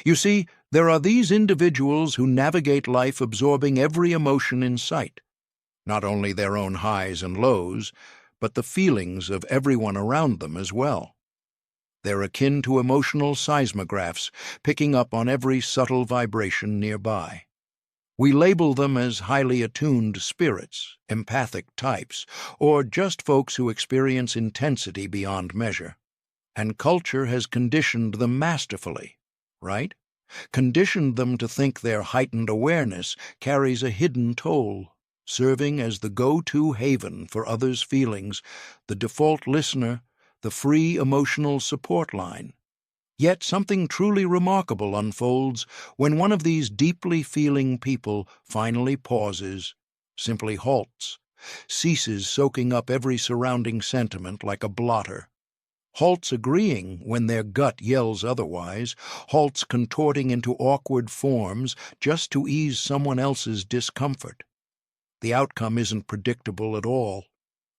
You see, there are these individuals who navigate life absorbing every emotion in sight, not only their own highs and lows, but the feelings of everyone around them as well. They're akin to emotional seismographs, picking up on every subtle vibration nearby. We label them as highly attuned spirits, empathic types, or just folks who experience intensity beyond measure. And culture has conditioned them masterfully, right? Conditioned them to think their heightened awareness carries a hidden toll, serving as the go-to haven for others' feelings, the default listener, the free emotional support line. Yet something truly remarkable unfolds when one of these deeply feeling people finally pauses, simply halts, ceases soaking up every surrounding sentiment like a blotter, halts agreeing when their gut yells otherwise, halts contorting into awkward forms just to ease someone else's discomfort. The outcome isn't predictable at all.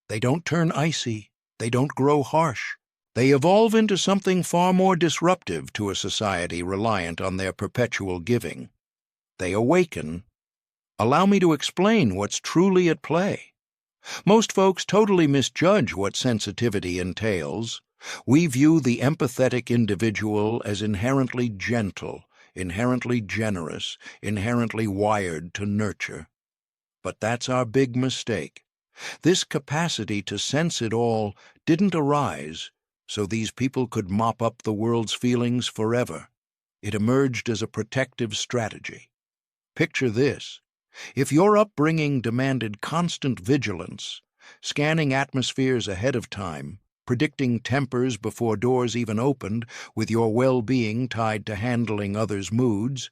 They don't turn icy. They don't grow harsh. They evolve into something far more disruptive to a society reliant on their perpetual giving. They awaken. Allow me to explain what's truly at play. Most folks totally misjudge what sensitivity entails. We view the empathetic individual as inherently gentle, inherently generous, inherently wired to nurture. But that's our big mistake. This capacity to sense it all didn't arise so these people could mop up the world's feelings forever. It emerged as a protective strategy. Picture this. If your upbringing demanded constant vigilance, scanning atmospheres ahead of time, predicting tempers before doors even opened, with your well-being tied to handling others' moods,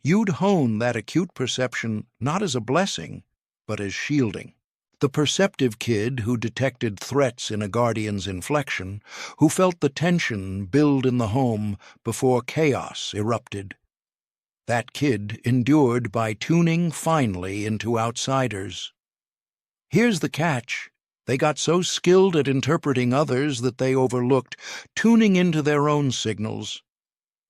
you'd hone that acute perception not as a blessing, but as shielding. The perceptive kid who detected threats in a guardian's inflection, who felt the tension build in the home before chaos erupted. That kid endured by tuning finely into outsiders. Here's the catch. They got so skilled at interpreting others that they overlooked tuning into their own signals.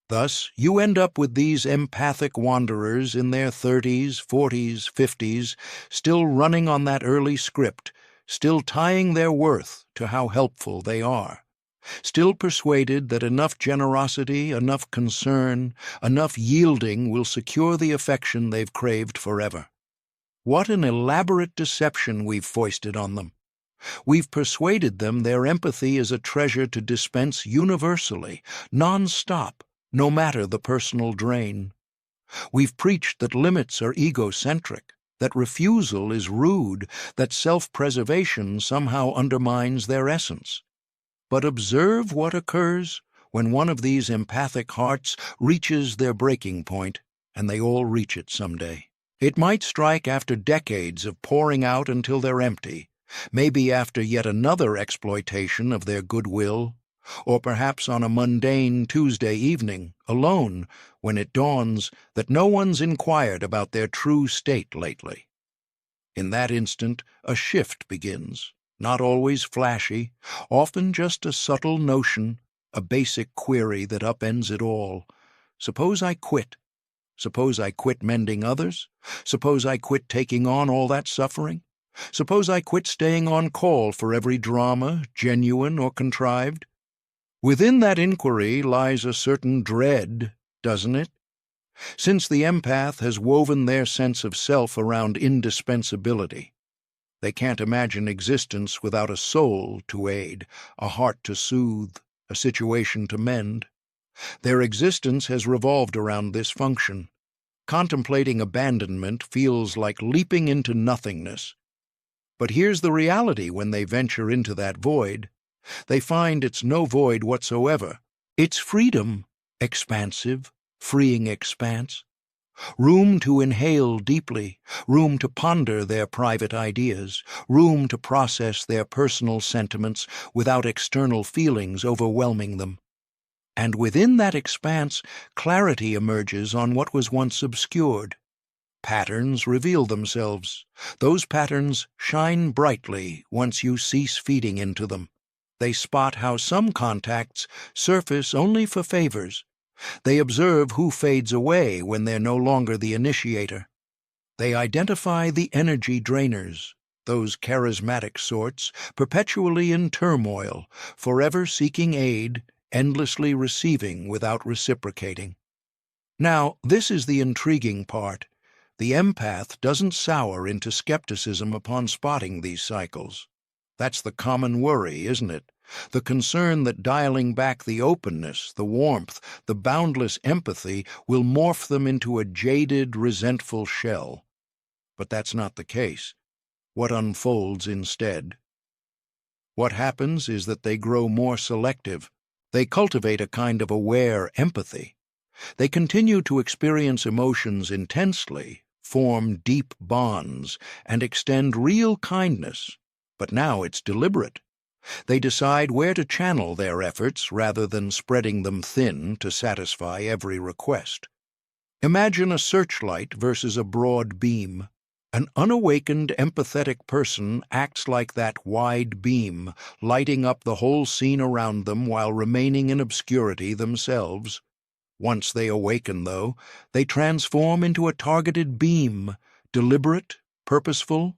Thus, you end up with these empathic wanderers in their 30s, 40s, 50s, still running on that early script, still tying their worth to how helpful they are, still persuaded that enough generosity, enough concern, enough yielding will secure the affection they've craved forever. What an elaborate deception we've foisted on them. We've persuaded them their empathy is a treasure to dispense universally, non-stop, no matter the personal drain. We've preached that limits are egocentric, that refusal is rude, that self-preservation somehow undermines their essence. But observe what occurs when one of these empathic hearts reaches their breaking point, and they all reach it someday. It might strike after decades of pouring out until they're empty, maybe after yet another exploitation of their goodwill, or perhaps on a mundane Tuesday evening, alone, when it dawns that no one's inquired about their true state lately. In that instant, a shift begins, not always flashy, often just a subtle notion, a basic query that upends it all. Suppose I quit. Suppose I quit mending others? Suppose I quit taking on all that suffering? Suppose I quit staying on call for every drama, genuine or contrived? Within that inquiry lies a certain dread, doesn't it? Since the empath has woven their sense of self around indispensability, they can't imagine existence without a soul to aid, a heart to soothe, a situation to mend. Their existence has revolved around this function. Contemplating abandonment feels like leaping into nothingness. But here's the reality when they venture into that void. They find it's no void whatsoever. It's freedom, expansive, freeing expanse. Room to inhale deeply, room to ponder their private ideas, room to process their personal sentiments without external feelings overwhelming them. And within that expanse, clarity emerges on what was once obscured. Patterns reveal themselves. Those patterns shine brightly once you cease feeding into them. They spot how some contacts surface only for favors, They observe who fades away when they're no longer the initiator. They identify the energy drainers, those charismatic sorts, perpetually in turmoil, forever seeking aid, endlessly receiving without reciprocating. Now, this is the intriguing part. The empath doesn't sour into skepticism upon spotting these cycles. That's the common worry, isn't it? The concern that dialing back the openness, the warmth, the boundless empathy will morph them into a jaded, resentful shell. But that's not the case. What unfolds instead? What happens is that they grow more selective. They cultivate a kind of aware empathy. They continue to experience emotions intensely, form deep bonds, and extend real kindness. But now it's deliberate. They decide where to channel their efforts rather than spreading them thin to satisfy every request. Imagine a searchlight versus a broad beam. An unawakened, empathetic person acts like that wide beam, lighting up the whole scene around them while remaining in obscurity themselves. Once they awaken, though, they transform into a targeted beam, deliberate, purposeful,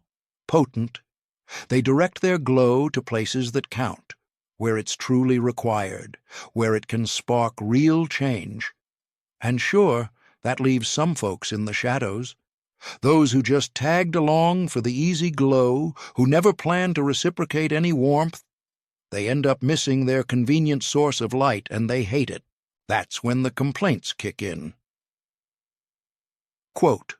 potent. They direct their glow to places that count, where it's truly required, where it can spark real change. And sure, that leaves some folks in the shadows. Those who just tagged along for the easy glow, who never planned to reciprocate any warmth. They end up missing their convenient source of light, and they hate it. That's when the complaints kick in. Quote,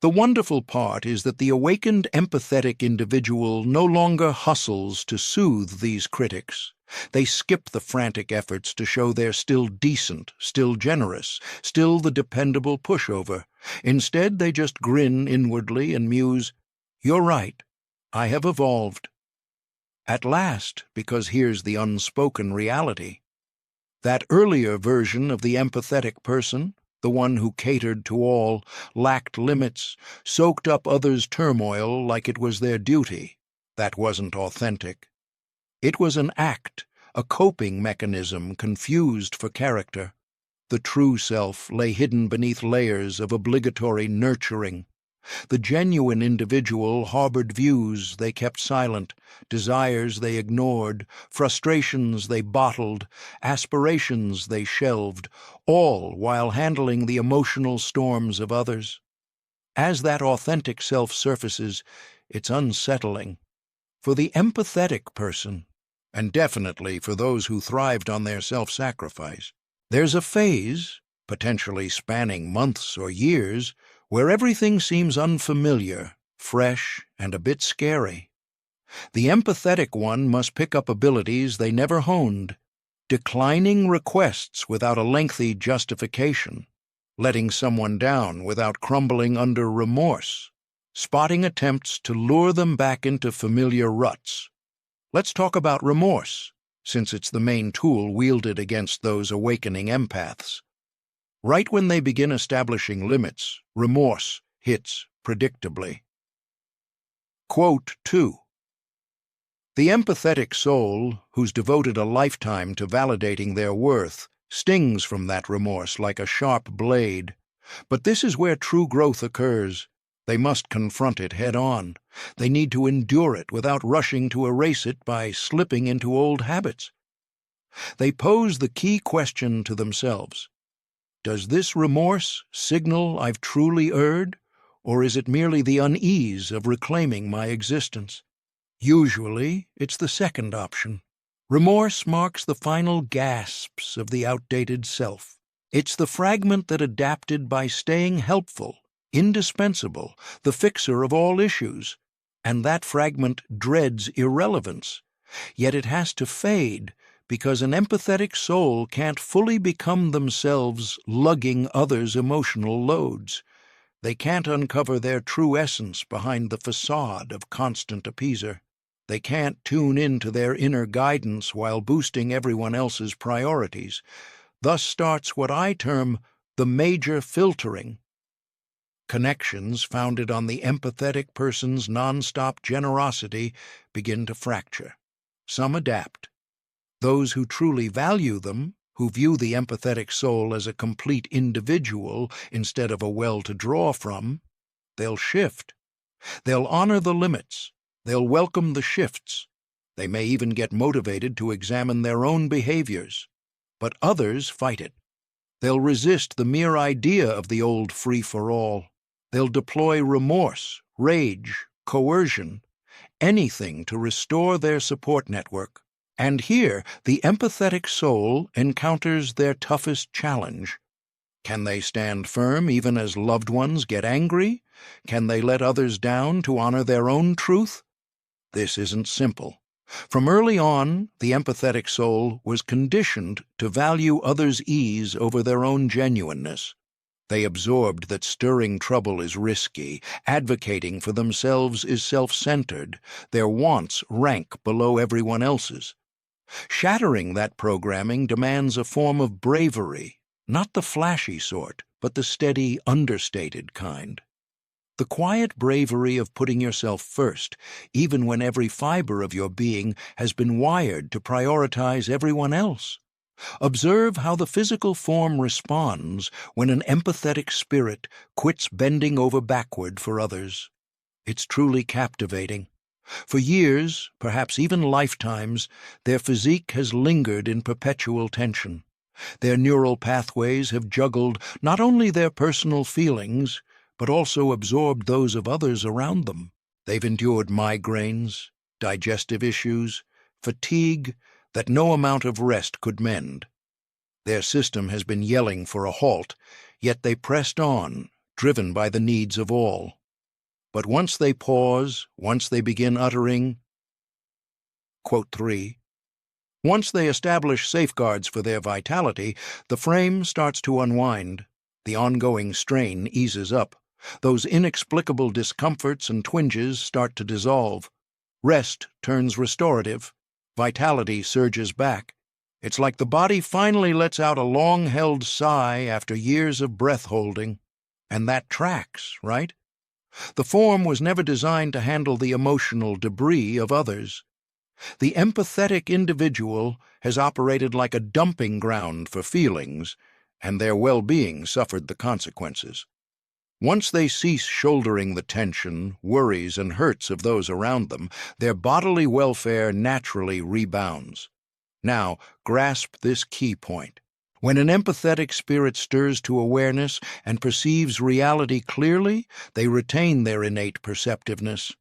"The wonderful part is that the awakened empathetic individual no longer hustles to soothe these critics. They skip the frantic efforts to show they're still decent, still generous, still the dependable pushover. Instead, they just grin inwardly and muse, 'You're right, I have evolved.' At last, because here's the unspoken reality. That earlier version of the empathetic person, the one who catered to all, lacked limits, soaked up others' turmoil like it was their duty. That wasn't authentic. It was an act, a coping mechanism confused for character. The true self lay hidden beneath layers of obligatory nurturing. The genuine individual harbored views they kept silent, desires they ignored, frustrations they bottled, aspirations they shelved, all while handling the emotional storms of others. As that authentic self surfaces, it's unsettling. For the empathetic person, and definitely for those who thrived on their self-sacrifice, there's a phase, potentially spanning months or years, where everything seems unfamiliar, fresh, and a bit scary. The empathetic one must pick up abilities they never honed, declining requests without a lengthy justification, letting someone down without crumbling under remorse, spotting attempts to lure them back into familiar ruts. Let's talk about remorse, since it's the main tool wielded against those awakening empaths. Right when they begin establishing limits, remorse hits predictably. Quote 2. The empathetic soul, who's devoted a lifetime to validating their worth, stings from that remorse like a sharp blade. But this is where true growth occurs. They must confront it head-on. They need to endure it without rushing to erase it by slipping into old habits. They pose the key question to themselves. Does this remorse signal I've truly erred, or is it merely the unease of reclaiming my existence? Usually, it's the second option. Remorse marks the final gasps of the outdated self. It's the fragment that adapted by staying helpful, indispensable, the fixer of all issues. And that fragment dreads irrelevance. Yet it has to fade, because an empathetic soul can't fully become themselves lugging others' emotional loads. They can't uncover their true essence behind the facade of constant appeaser. They can't tune into their inner guidance while boosting everyone else's priorities. Thus starts what I term the major filtering. Connections founded on the empathetic person's non-stop generosity begin to fracture. Some adapt. Those who truly value them, who view the empathetic soul as a complete individual instead of a well to draw from, they'll shift. They'll honor the limits. They'll welcome the shifts. They may even get motivated to examine their own behaviors. But others fight it. They'll resist the mere idea of the old free-for-all. They'll deploy remorse, rage, coercion, anything to restore their support network. And here, the empathetic soul encounters their toughest challenge. Can they stand firm even as loved ones get angry? Can they let others down to honor their own truth? This isn't simple. From early on, the empathetic soul was conditioned to value others' ease over their own genuineness. They absorbed that stirring trouble is risky, advocating for themselves is self-centered, their wants rank below everyone else's. Shattering that programming demands a form of bravery, not the flashy sort, but the steady, understated kind. The quiet bravery of putting yourself first, even when every fiber of your being has been wired to prioritize everyone else. Observe how the physical form responds when an empathetic spirit quits bending over backward for others. It's truly captivating. For years, perhaps even lifetimes, their physique has lingered in perpetual tension. Their neural pathways have juggled not only their personal feelings, but also absorbed those of others around them. They've endured migraines, digestive issues, fatigue that no amount of rest could mend. Their system has been yelling for a halt, yet they pressed on, driven by the needs of all. But once they pause, once they begin uttering, quote 3, once they establish safeguards for their vitality, the frame starts to unwind. The ongoing strain eases up. Those inexplicable discomforts and twinges start to dissolve. Rest turns restorative. Vitality surges back. It's like the body finally lets out a long-held sigh after years of breath-holding. And that tracks, right? The form was never designed to handle the emotional debris of others. The empathetic individual has operated like a dumping ground for feelings, and their well-being suffered the consequences. Once they cease shouldering the tension, worries, and hurts of those around them, their bodily welfare naturally rebounds. Now, grasp this key point. When an empathetic spirit stirs to awareness and perceives reality clearly, they retain their innate perceptiveness.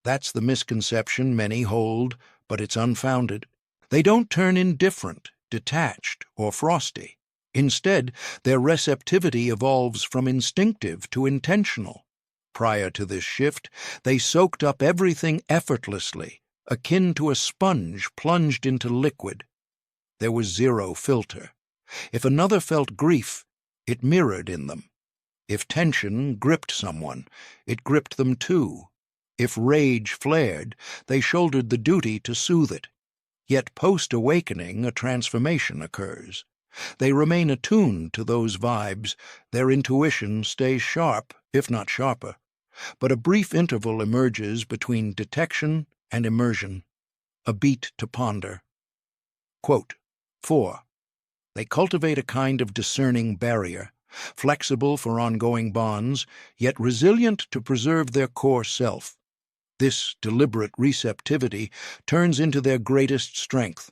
That's the misconception many hold, but it's unfounded. They don't turn indifferent, detached, or frosty. Instead, their receptivity evolves from instinctive to intentional. Prior to this shift, they soaked up everything effortlessly, akin to a sponge plunged into liquid. There was zero filter. If another felt grief, it mirrored in them. If tension gripped someone, it gripped them too. If rage flared, they shouldered the duty to soothe it. Yet post-awakening, a transformation occurs. They remain attuned to those vibes. Their intuition stays sharp, if not sharper. But a brief interval emerges between detection and immersion, a beat to ponder. Quote 4. They cultivate a kind of discerning barrier, flexible for ongoing bonds, yet resilient to preserve their core self. This deliberate receptivity turns into their greatest strength.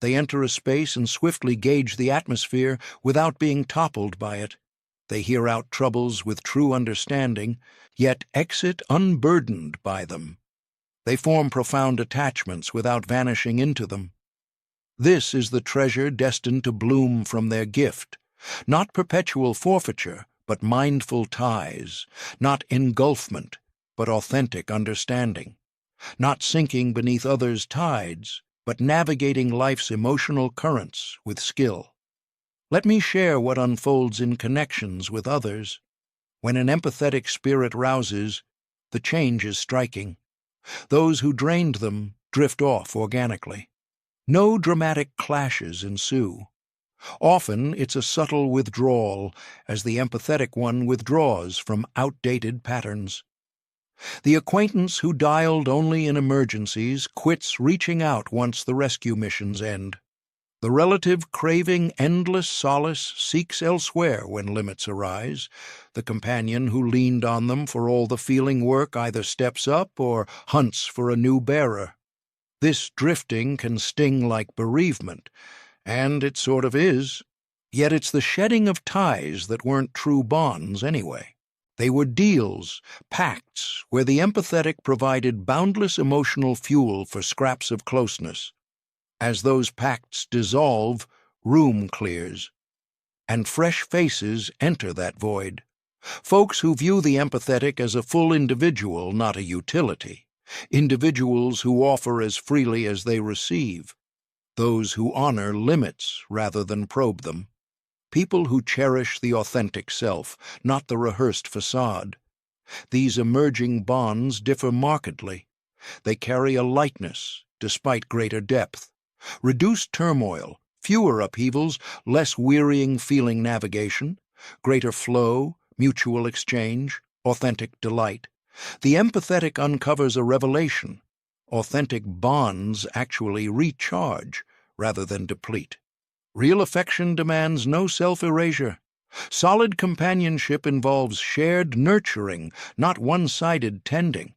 They enter a space and swiftly gauge the atmosphere without being toppled by it. They hear out troubles with true understanding, yet exit unburdened by them. They form profound attachments without vanishing into them. This is the treasure destined to bloom from their gift, not perpetual forfeiture, but mindful ties, not engulfment, but authentic understanding, not sinking beneath others' tides, but navigating life's emotional currents with skill. Let me share what unfolds in connections with others. When an empathetic spirit rouses, the change is striking. Those who drained them drift off organically. No dramatic clashes ensue. Often it's a subtle withdrawal, as the empathetic one withdraws from outdated patterns. The acquaintance who dialed only in emergencies quits reaching out once the rescue missions end. The relative craving endless solace seeks elsewhere when limits arise. The companion who leaned on them for all the feeling work either steps up or hunts for a new bearer. This drifting can sting like bereavement, and it sort of is. Yet it's the shedding of ties that weren't true bonds anyway. They were deals, pacts, where the empathetic provided boundless emotional fuel for scraps of closeness. As those pacts dissolve, room clears, and fresh faces enter that void. Folks who view the empathetic as a full individual, not a utility. Individuals who offer as freely as they receive. Those who honor limits rather than probe them. People who cherish the authentic self, not the rehearsed facade. These emerging bonds differ markedly. They carry a lightness, despite greater depth. Reduced turmoil, fewer upheavals, less wearying feeling navigation, greater flow, mutual exchange, authentic delight. The empathetic uncovers a revelation. Authentic bonds actually recharge rather than deplete. Real affection demands no self-erasure. Solid companionship involves shared nurturing, not one-sided tending.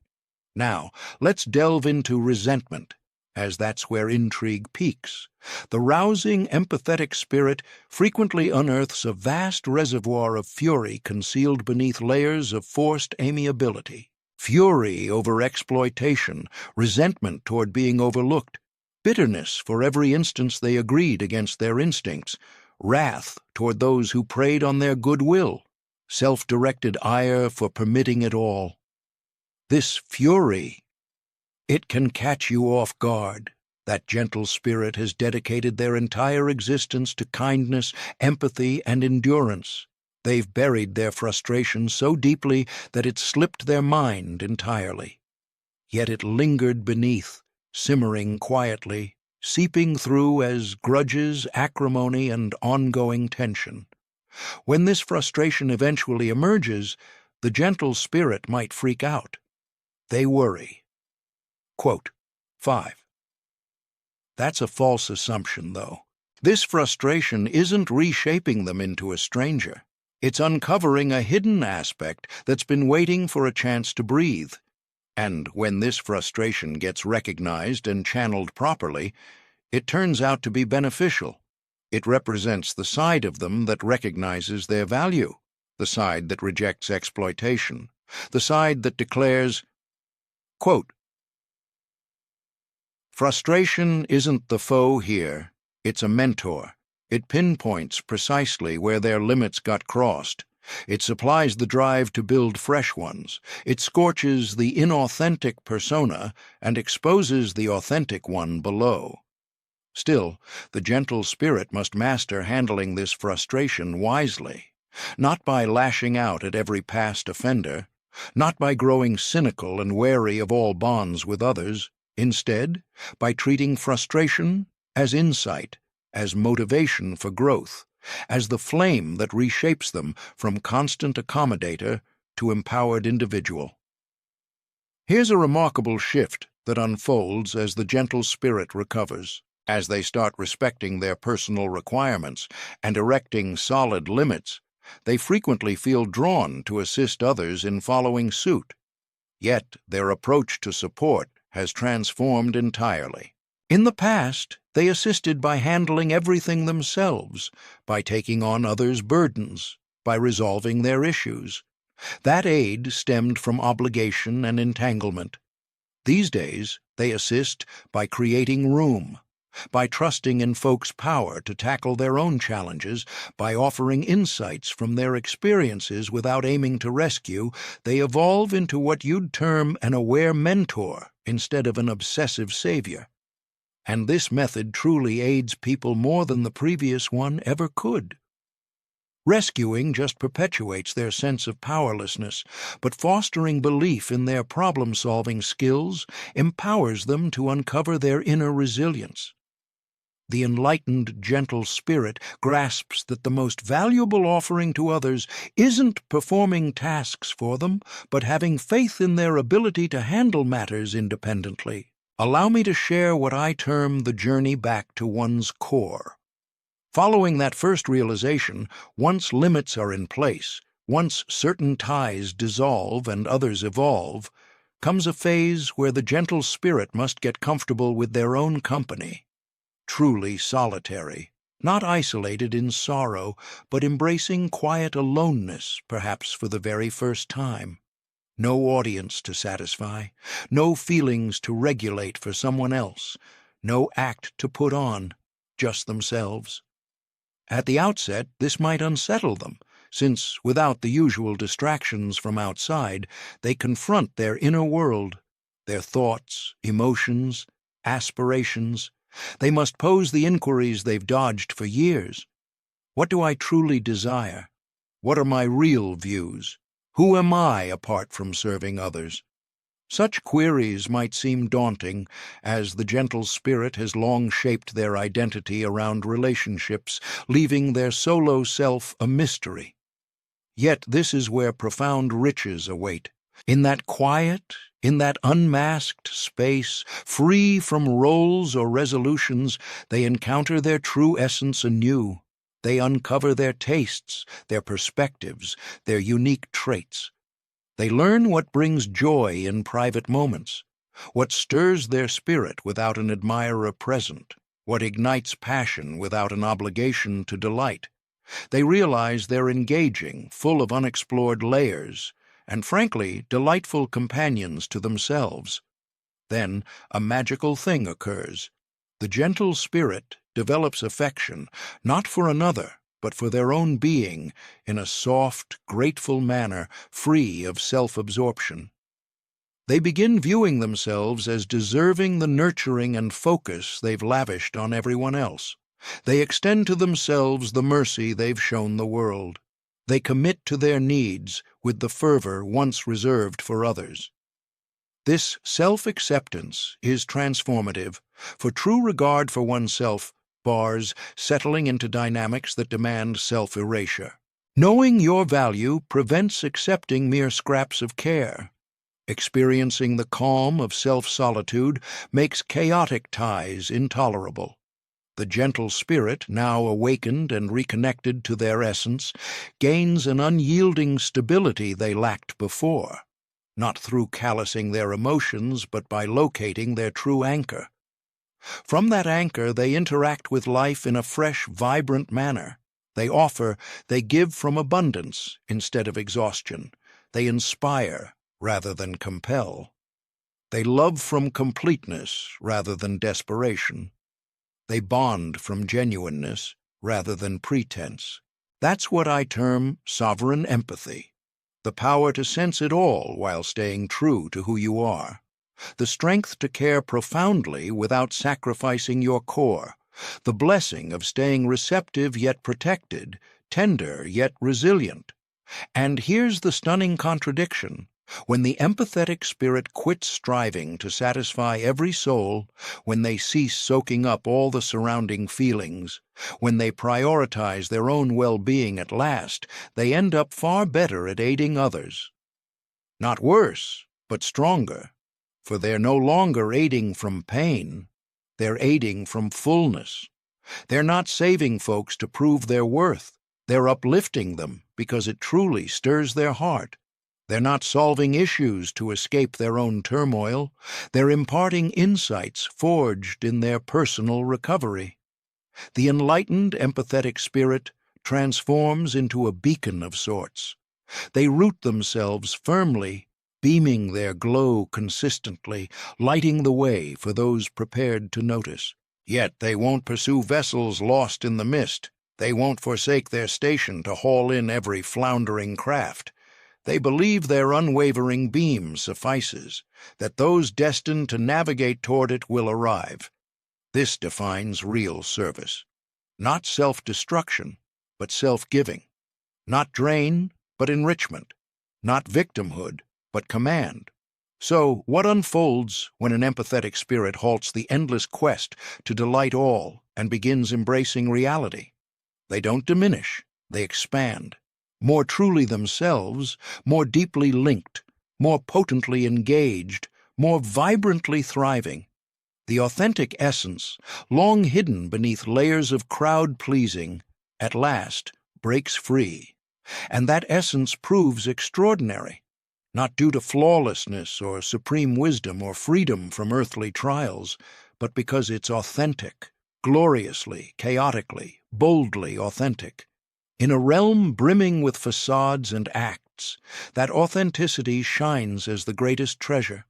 Now, let's delve into resentment, as that's where intrigue peaks. The rousing, empathetic spirit frequently unearths a vast reservoir of fury concealed beneath layers of forced amiability. Fury over exploitation, resentment toward being overlooked, bitterness for every instance they agreed against their instincts, wrath toward those who preyed on their goodwill, self-directed ire for permitting it all. This fury, it can catch you off guard. That gentle spirit has dedicated their entire existence to kindness, empathy, and endurance. They've buried their frustration so deeply that it slipped their mind entirely. Yet it lingered beneath, simmering quietly, seeping through as grudges, acrimony, and ongoing tension. When this frustration eventually emerges, the gentle spirit might freak out. They worry. Quote, 5. That's a false assumption, though. This frustration isn't reshaping them into a stranger. It's uncovering a hidden aspect that's been waiting for a chance to breathe. And when this frustration gets recognized and channeled properly, it turns out to be beneficial. It represents the side of them that recognizes their value, the side that rejects exploitation, the side that declares, quote, "Frustration isn't the foe here, it's a mentor. It pinpoints precisely where their limits got crossed. It supplies the drive to build fresh ones. It scorches the inauthentic persona and exposes the authentic one below." Still, the gentle spirit must master handling this frustration wisely, not by lashing out at every past offender, not by growing cynical and wary of all bonds with others. Instead, by treating frustration as insight, as motivation for growth, as the flame that reshapes them from constant accommodator to empowered individual. Here's a remarkable shift that unfolds as the gentle spirit recovers. As they start respecting their personal requirements and erecting solid limits, they frequently feel drawn to assist others in following suit. Yet their approach to support has transformed entirely. In the past, they assisted by handling everything themselves, by taking on others' burdens, by resolving their issues. That aid stemmed from obligation and entanglement. These days, they assist by creating room, by trusting in folks' power to tackle their own challenges, by offering insights from their experiences without aiming to rescue. They evolve into what you'd term an aware mentor instead of an obsessive savior. And this method truly aids people more than the previous one ever could. Rescuing just perpetuates their sense of powerlessness, but fostering belief in their problem-solving skills empowers them to uncover their inner resilience. The enlightened, gentle spirit grasps that the most valuable offering to others isn't performing tasks for them, but having faith in their ability to handle matters independently. Allow me to share what I term the journey back to one's core. Following that first realization, once limits are in place, once certain ties dissolve and others evolve, comes a phase where the gentle spirit must get comfortable with their own company, truly solitary, not isolated in sorrow, but embracing quiet aloneness, perhaps for the very first time. No audience to satisfy, no feelings to regulate for someone else, no act to put on, just themselves. At the outset, this might unsettle them, since without the usual distractions from outside, they confront their inner world, their thoughts, emotions, aspirations. They must pose the inquiries they've dodged for years. What do I truly desire? What are my real views? Who am I apart from serving others? Such queries might seem daunting, as the gentle spirit has long shaped their identity around relationships, leaving their solo self a mystery. Yet this is where profound riches await. In that quiet, in that unmasked space, free from roles or resolutions, they encounter their true essence anew. They uncover their tastes, their perspectives, their unique traits. They learn what brings joy in private moments, what stirs their spirit without an admirer present, what ignites passion without an obligation to delight. They realize they're engaging, full of unexplored layers, and frankly, delightful companions to themselves. Then a magical thing occurs. The gentle spirit develops affection, not for another, but for their own being, in a soft, grateful manner, free of self-absorption. They begin viewing themselves as deserving the nurturing and focus they've lavished on everyone else. They extend to themselves the mercy they've shown the world. They commit to their needs with the fervor once reserved for others. This self-acceptance is transformative, for true regard for oneself bars settling into dynamics that demand self-erasure. Knowing your value prevents accepting mere scraps of care. Experiencing the calm of self-solitude makes chaotic ties intolerable. The gentle spirit, now awakened and reconnected to their essence, gains an unyielding stability they lacked before, not through callousing their emotions, but by locating their true anchor. From that anchor, they interact with life in a fresh, vibrant manner. They offer, they give from abundance instead of exhaustion. They inspire rather than compel. They love from completeness rather than desperation. They bond from genuineness rather than pretense. That's what I term sovereign empathy, the power to sense it all while staying true to who you are. The strength to care profoundly without sacrificing your core, the blessing of staying receptive yet protected, tender yet resilient. And here's the stunning contradiction. When the empathetic spirit quits striving to satisfy every soul, when they cease soaking up all the surrounding feelings, when they prioritize their own well-being at last, they end up far better at aiding others. Not worse, but stronger. For they're no longer aiding from pain, they're aiding from fullness. They're not saving folks to prove their worth, they're uplifting them because it truly stirs their heart. They're not solving issues to escape their own turmoil, they're imparting insights forged in their personal recovery. The enlightened, empathetic spirit transforms into a beacon of sorts. They root themselves firmly, beaming their glow consistently, lighting the way for those prepared to notice. Yet they won't pursue vessels lost in the mist. They won't forsake their station to haul in every floundering craft. They believe their unwavering beam suffices, that those destined to navigate toward it will arrive. This defines real service. Not self-destruction, but self-giving. Not drain, but enrichment. Not victimhood, but command. So, what unfolds when an empathetic spirit halts the endless quest to delight all and begins embracing reality? They don't diminish, they expand. More truly themselves, more deeply linked, more potently engaged, more vibrantly thriving. The authentic essence, long hidden beneath layers of crowd-pleasing, at last breaks free, and that essence proves extraordinary, not due to flawlessness or supreme wisdom or freedom from earthly trials, but because it's authentic, gloriously, chaotically, boldly authentic. In a realm brimming with facades and acts, that authenticity shines as the greatest treasure.